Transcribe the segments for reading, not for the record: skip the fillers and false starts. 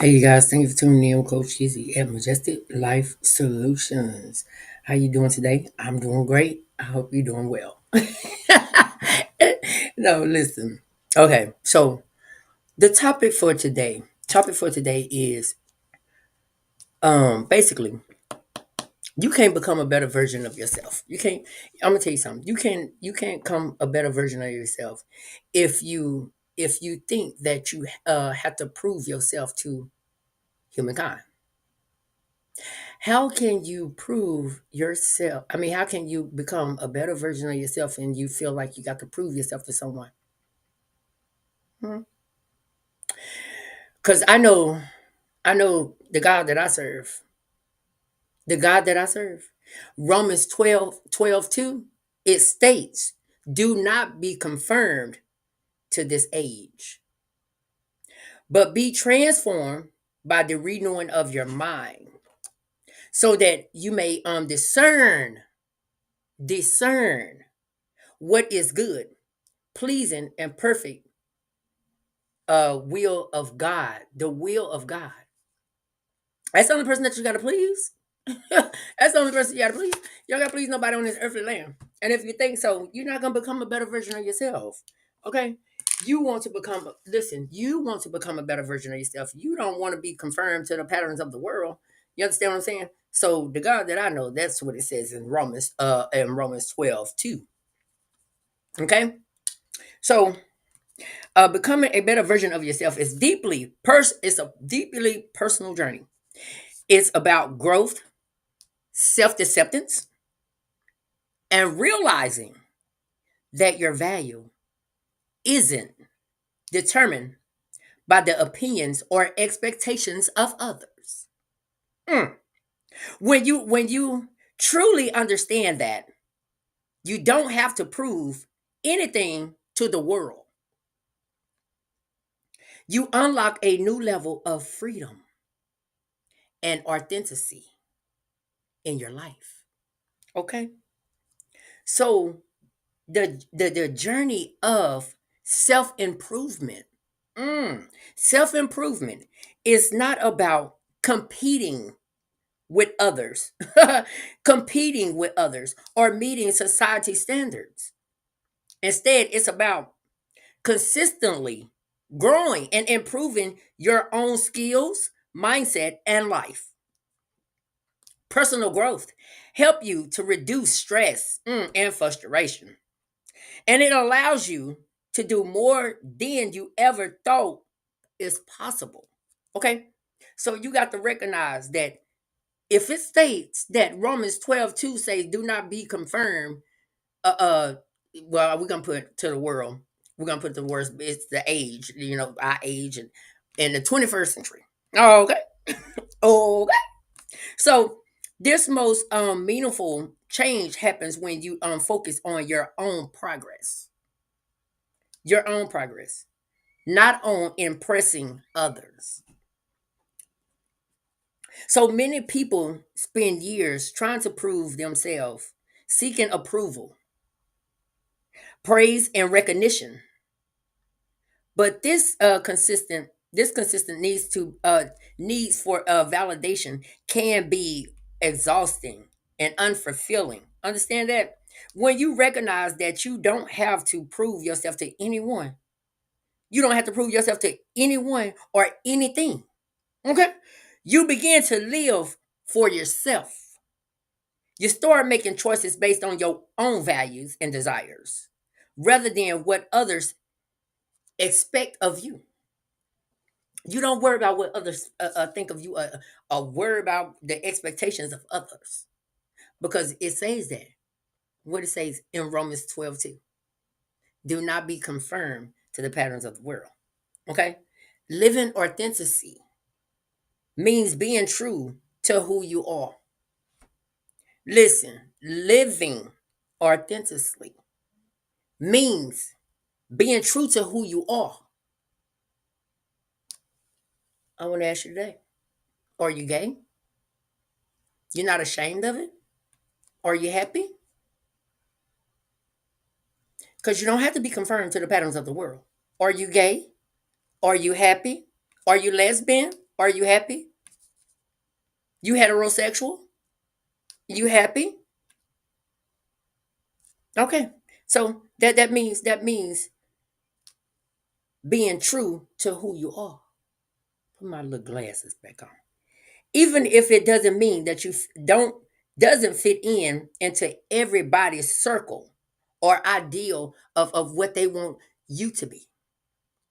Hey you guys, thank you for tuning in with Coach Easy at Majestic Life Solutions. How you doing today? I'm doing great. I hope you're doing well. No, listen. Okay, so the topic for today is basically you can't become a better version of yourself. You can't. I'm gonna tell you something. You can't come a better version of yourself if you think that you have to prove yourself to humankind. How can you prove yourself? I mean, how can you become a better version of yourself and you feel like you got to prove yourself to someone? Because I know the God that I serve, the God that I serve. Romans 12:2, it states, do not be conformed to this age, but be transformed by the renewing of your mind, so that you may discern what is good, pleasing, and perfect will of God, the will of God. That's the only person that you gotta please. That's the only person you gotta please. You don't gotta please nobody on this earthly land. And if you think so, you're not gonna become a better version of yourself. Okay? You want to become a better version of yourself. You don't want to be confirmed to the patterns of the world. You understand what I'm saying? So the God that I know, that's what it says in Romans 12:2. Okay? So becoming a better version of yourself is it's a deeply personal journey. It's about growth, self-acceptance, and realizing that your value isn't determined by the opinions or expectations of others. Mm. When you truly understand that you don't have to prove anything to the world, you unlock a new level of freedom and authenticity in your life. Okay? So the journey of self-improvement. Self-improvement is not about with others, competing with others, or meeting society standards. Instead, it's about consistently growing and improving your own skills, mindset, and life. Personal growth help you to reduce stress and frustration, and it allows you to do more than you ever thought is possible. Okay? So you got to recognize that if it states that Romans 12:2 says, do not be confirmed, uh, uh well, we're gonna put to the world, we're gonna put the words, it's the age, our age and in the 21st century. Okay. Okay. So this most meaningful change happens when you focus on your own progress, not on impressing others. So many people spend years trying to prove themselves, seeking approval, praise, and recognition. But this consistent needs for validation can be exhausting and unfulfilling. Understand that when you recognize that you don't have to prove yourself to anyone, you don't have to prove yourself to anyone or anything. Okay, you begin to live for yourself. You start making choices based on your own values and desires rather than what others expect of you. You don't worry about what others think of you, or worry about the expectations of others, because it says that what it says in Romans 12:2. Do not be confirmed to the patterns of the world. Okay, living authenticity means being true to who you are. Listen, living authentically means being true to who you are. I want to ask you today: are you gay? You're not ashamed of it? Are you happy? Because you don't have to be conformed to the patterns of the world. Are you gay? Are you happy? Are you lesbian? Are you happy? You heterosexual? You happy? Okay. So that means being true to who you are. Put my little glasses back on. Even if it doesn't mean that you don't doesn't fit in into everybody's circle or ideal of what they want you to be.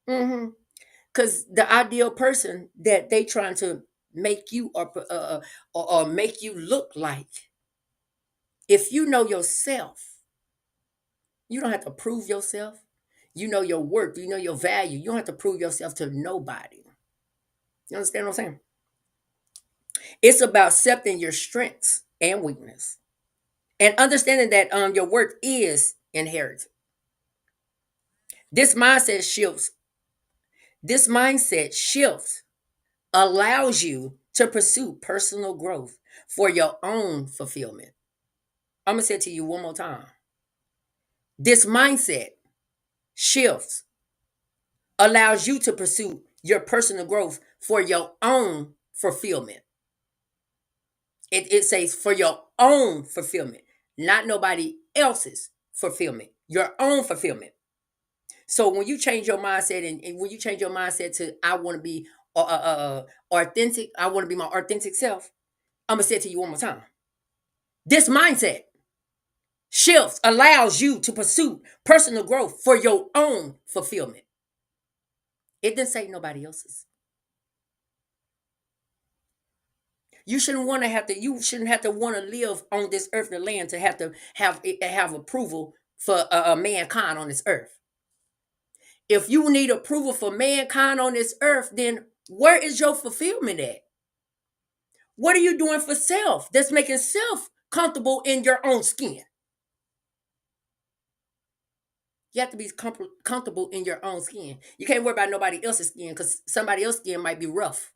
Mm-hmm. Because the ideal person that they trying to make you or make you look like, if you know yourself, you don't have to prove yourself. You know your worth. You know your value. You don't have to prove yourself to nobody. You understand what I'm saying? It's about accepting your strengths and weakness and understanding that your worth is inherited. This mindset shifts. This mindset shifts allows you to pursue personal growth for your own fulfillment. I'm gonna say it to you one more time. This mindset shifts allows you to pursue your personal growth for your own fulfillment. It says for your own fulfillment, not nobody else's fulfillment, your own fulfillment. So when you change your mindset and when you change your mindset to I want to be authentic, I want to be my authentic self. I'm gonna say it to you one more time. This mindset shifts allows you to pursue personal growth for your own fulfillment. It didn't say nobody else's. You shouldn't want to have to. You shouldn't have to want to live on this earthly land to have approval for mankind on this earth. If you need approval for mankind on this earth, then where is your fulfillment at? What are you doing for self that's making self comfortable in your own skin? You have to be comfortable in your own skin. You can't worry about nobody else's skin because somebody else's skin might be rough.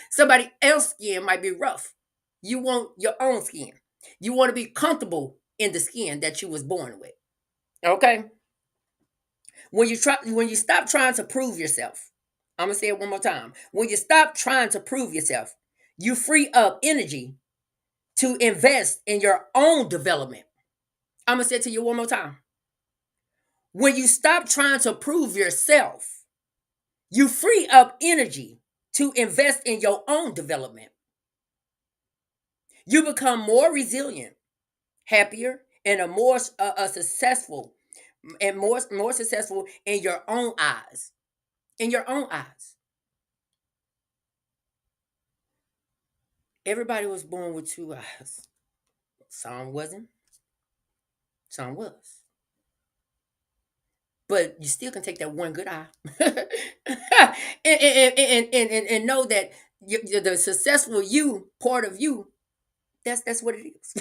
Somebody else's skin might be rough. You want your own skin. You want to be comfortable in the skin that you was born with. Okay? When you stop trying to prove yourself, I'm gonna say it one more time. When you stop trying to prove yourself, you free up energy to invest in your own development. I'm gonna say it to you one more time. When you stop trying to prove yourself, you free up energy to invest in your own development. You become more resilient, happier, and a more successful, and more successful in your own eyes. In your own eyes. Everybody was born with two eyes. Some wasn't, some was. But you still can take that one good eye and know that the successful you part of you. That's what it is.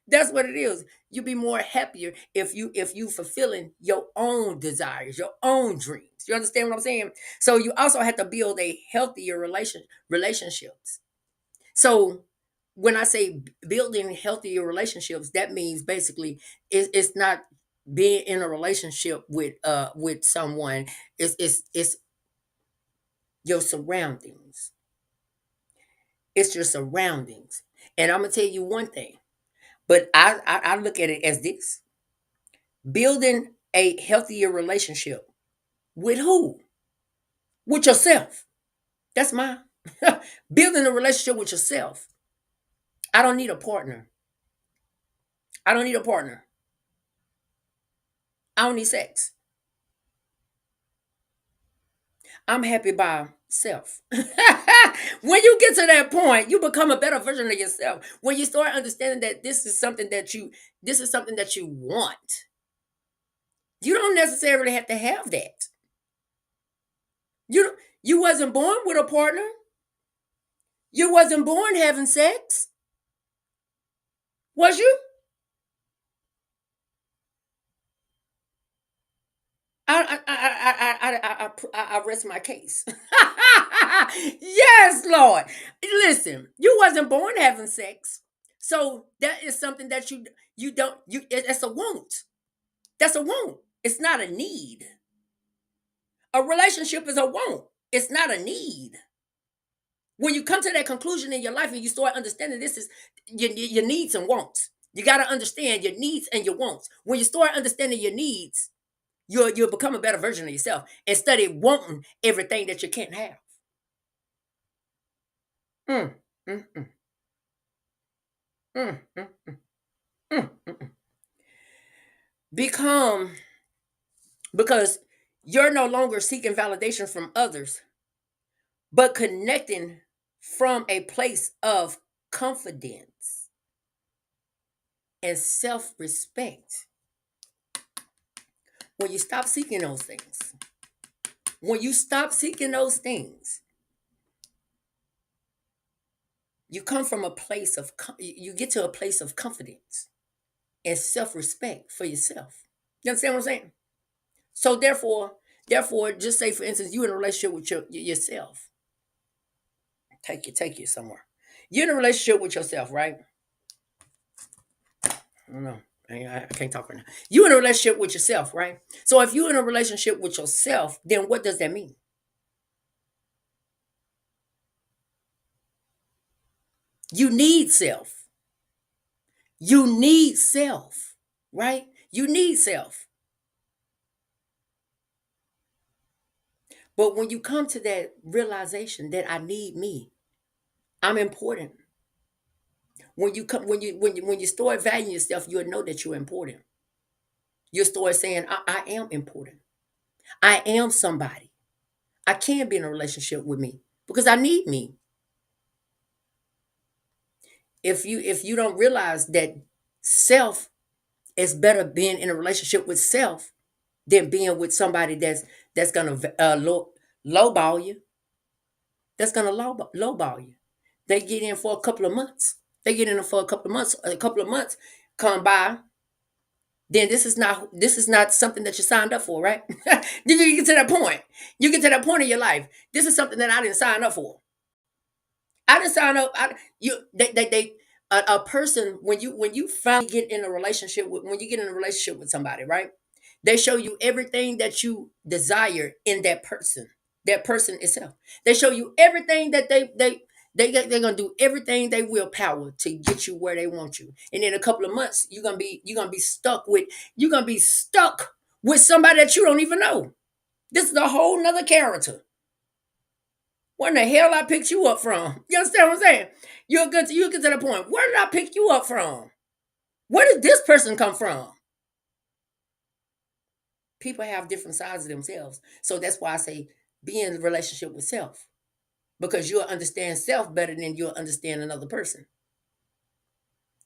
That's what it is. You be more happier if you fulfilling your own desires, your own dreams. You understand what I'm saying? So you also have to build a healthier relationships. So when I say building healthier relationships, that means basically it's not being in a relationship with someone. It's your surroundings. It's your surroundings. And I'm gonna tell you one thing, but I look at it as this: building a healthier relationship with who? With yourself. That's mine. Building a relationship with yourself. I don't need a partner. I don't need a partner. I don't need sex. I'm happy by self. When you get to that point, you become a better version of yourself. When you start understanding that this is something that you want. You don't necessarily have to have that. You wasn't born with a partner. You wasn't born having sex. Was you? I rest my case. Yes, Lord. Listen, you wasn't born having sex, so that is something that you don't you. It's a want. That's a want. It's not a need. A relationship is a want. It's not a need. When you come to that conclusion in your life and you start understanding this is your needs and wants. You got to understand your needs and your wants. When you start understanding your needs, you'll become a better version of yourself instead of wanting everything that you can't have. Mm, mm, mm, mm, mm, mm, mm. Become because you're no longer seeking validation from others, but connecting from a place of confidence and self-respect. When you stop seeking those things, when you stop seeking those things, you come from a place of you get to a place of confidence and self-respect for yourself. You understand what I'm saying? So therefore, just say for instance, you in a relationship with yourself. Take you somewhere. You're in a relationship with yourself, right? I don't know. I can't talk right now. You in a relationship with yourself, right? So if you're in a relationship with yourself, then what does that mean? You need self. You need self, right? You need self. But when you come to that realization that I need me, I'm important. When you start valuing yourself, you'll know that you're important. You'll start saying, I am important. I am somebody. I can be in a relationship with me because I need me. If you don't realize that self is better being in a relationship with self than being with somebody that's gonna lowball you, that's gonna lowball you. They get in for a couple of months. They get in for a couple of months. A couple of months come by, then this is not something that you signed up for, right? You get to that point. You get to that point in your life. This is something that I didn't sign up for. I didn't sign up. A person when you finally get in a relationship with when you get in a relationship with somebody, right? They show you everything that you desire in that person. That person itself. They show you everything that they're gonna do everything they will power to get you where they want you. And in a couple of months, you're gonna be stuck with somebody that you don't even know. This is a whole nother character. Where in the hell I picked you up from? You understand what I'm saying? You get to the point. Where did I pick you up from? Where did this person come from? People have different sides of themselves. So that's why I say be in a relationship with self. Because you'll understand self better than you'll understand another person.